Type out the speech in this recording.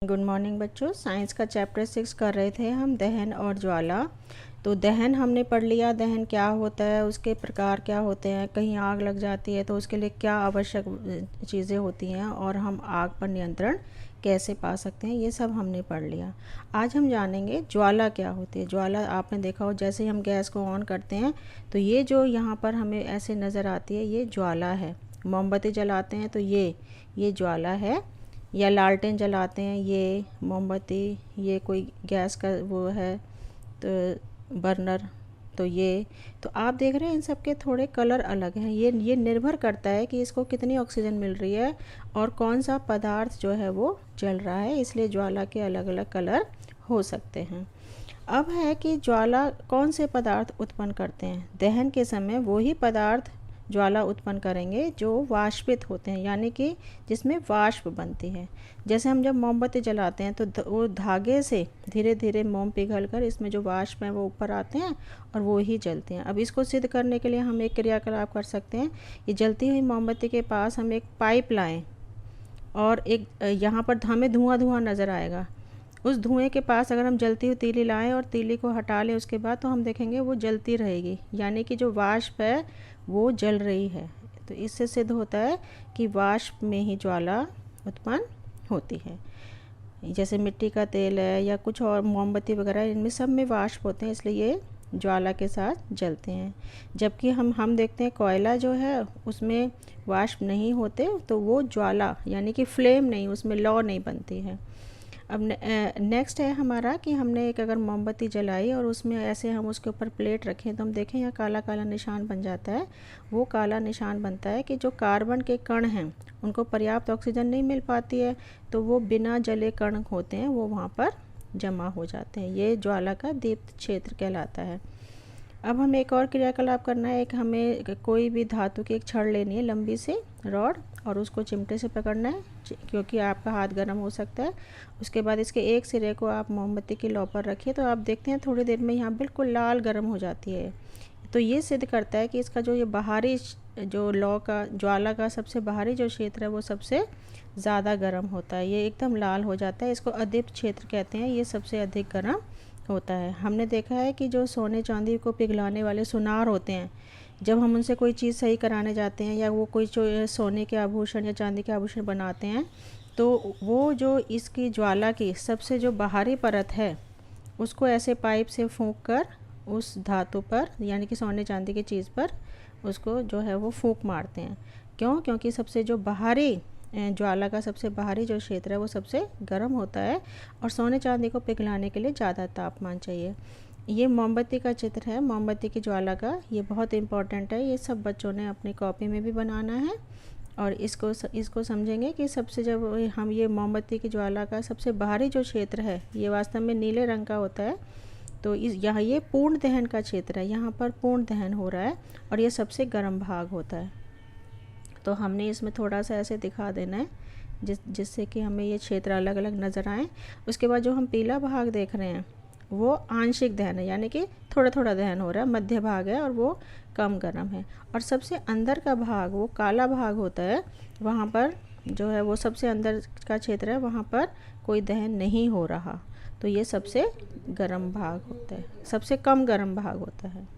Good morning बच्चों। Science का chapter 6 कर रहे थे हम, दहन और ज्वाला। तो दहन हमने पढ़ लिया, दहन क्या होता है, उसके प्रकार क्या होते हैं, कहीं आग लग जाती है तो उसके लिए क्या आवश्यक चीज़ें होती हैं और हम आग पर नियंत्रण कैसे पा सकते हैं, ये सब हमने पढ़ लिया। आज हम जानेंगे ज्वाला क्या होती है। ज्वाला आपने देखा हो, जैसे ही हम गैस को ऑन करते हैं तो ये जो यहाँ पर हमें ऐसे नज़र आती है, ये ज्वाला है। मोमबत्ती जलाते हैं तो ये ज्वाला है, या लालटेन जलाते हैं ये मोमबत्ती, ये कोई गैस का वो है तो बर्नर, तो ये तो आप देख रहे हैं इन सब के थोड़े कलर अलग हैं। ये निर्भर करता है कि इसको कितनी ऑक्सीजन मिल रही है और कौन सा पदार्थ जो है वो जल रहा है, इसलिए ज्वाला के अलग अलग कलर हो सकते हैं। अब है कि ज्वाला कौन से पदार्थ उत्पन्न करते हैं। दहन के समय वही पदार्थ ज्वाला उत्पन्न करेंगे जो वाष्पित होते हैं, यानी कि जिसमें वाष्प बनती है। जैसे हम जब मोमबत्ती जलाते हैं तो वो धागे से धीरे धीरे मोम पिघलकर इसमें जो वाष्प हैं वो ऊपर आते हैं और वो ही जलते हैं। अब इसको सिद्ध करने के लिए हम एक क्रियाकलाप कर सकते हैं। ये जलती हुई मोमबत्ती के पास हम एक पाइप लाएं और एक यहाँ पर हमें धुआं धुआं नज़र आएगा। उस धुएं के पास अगर हम जलती हुई तीली लाएं और तीली को हटा लें उसके बाद, तो हम देखेंगे वो जलती रहेगी, यानी कि जो वाष्प है वो जल रही है। तो इससे सिद्ध होता है कि वाष्प में ही ज्वाला उत्पन्न होती है। जैसे मिट्टी का तेल है या कुछ और मोमबत्ती वगैरह, इनमें सब में वाष्प होते हैं, इसलिए ये ज्वाला के साथ जलते हैं। जबकि हम देखते हैं कोयला जो है उसमें वाष्प नहीं होते, तो वो ज्वाला यानी कि फ्लेम नहीं, उसमें लौ नहीं बनती है। अब नेक्स्ट है हमारा कि हमने एक अगर मोमबत्ती जलाई और उसमें ऐसे हम उसके ऊपर प्लेट रखें तो हम देखें यहाँ काला काला निशान बन जाता है। वो काला निशान बनता है कि जो कार्बन के कण हैं उनको पर्याप्त ऑक्सीजन नहीं मिल पाती है, तो वो बिना जले कण होते हैं वो वहाँ पर जमा हो जाते हैं। ये ज्वाला का दीप्त क्षेत्र कहलाता है। अब हमें एक और क्रियाकलाप करना है। एक हमें कोई भी धातु की एक छड़ लेनी है, लंबी सी रॉड, और उसको चिमटे से पकड़ना है क्योंकि आपका हाथ गर्म हो सकता है। उसके बाद इसके एक सिरे को आप मोमबत्ती की लौ पर रखिए तो आप देखते हैं थोड़ी देर में यहाँ बिल्कुल लाल गर्म हो जाती है। तो ये सिद्ध करता है कि इसका जो ये बाहरी जो लौ का ज्वाला का सबसे बाहरी जो क्षेत्र है वो सबसे ज़्यादा गर्म होता है, ये एकदम लाल हो जाता है। इसको अदीप्त क्षेत्र कहते हैं, ये सबसे अधिक गर्म होता है। हमने देखा है कि जो सोने चांदी को पिघलाने वाले सुनार होते हैं, जब हम उनसे कोई चीज़ सही कराने जाते हैं या वो कोई जो सोने के आभूषण या चांदी के आभूषण बनाते हैं, तो वो जो इसकी ज्वाला की सबसे जो बाहरी परत है उसको ऐसे पाइप से फूंक कर उस धातु पर, यानी कि सोने चांदी की चीज़ पर, उसको जो है वो फूंक मारते हैं। क्यों? क्योंकि सबसे जो बाहरी ज्वाला का सबसे बाहरी जो क्षेत्र है वो सबसे गर्म होता है और सोने चांदी को पिघलाने के लिए ज़्यादा तापमान चाहिए। ये मोमबत्ती का चित्र है, मोमबत्ती की ज्वाला का। ये बहुत इम्पॉर्टेंट है, ये सब बच्चों ने अपनी कॉपी में भी बनाना है और इसको समझेंगे कि सबसे जब हम ये मोमबत्ती की ज्वाला का सबसे बाहरी जो क्षेत्र है ये वास्तव में नीले रंग का होता है। तो यहाँ ये पूर्ण दहन का क्षेत्र है, यहाँ पर पूर्ण दहन हो रहा है और ये सबसे गर्म भाग होता है। तो हमने इसमें थोड़ा सा ऐसे दिखा देना है जिससे कि हमें ये क्षेत्र अलग अलग नज़र आए। उसके बाद जो हम पीला भाग देख रहे हैं वो आंशिक दहन है, यानी कि थोड़ा थोड़ा दहन हो रहा है, मध्य भाग है और वो कम गर्म है। और सबसे अंदर का भाग वो काला भाग होता है, वहाँ पर जो है वो सबसे अंदर का क्षेत्र है, वहाँ पर कोई दहन नहीं हो रहा। तो ये सबसे गर्म भाग होता है, सबसे कम गर्म भाग होता है।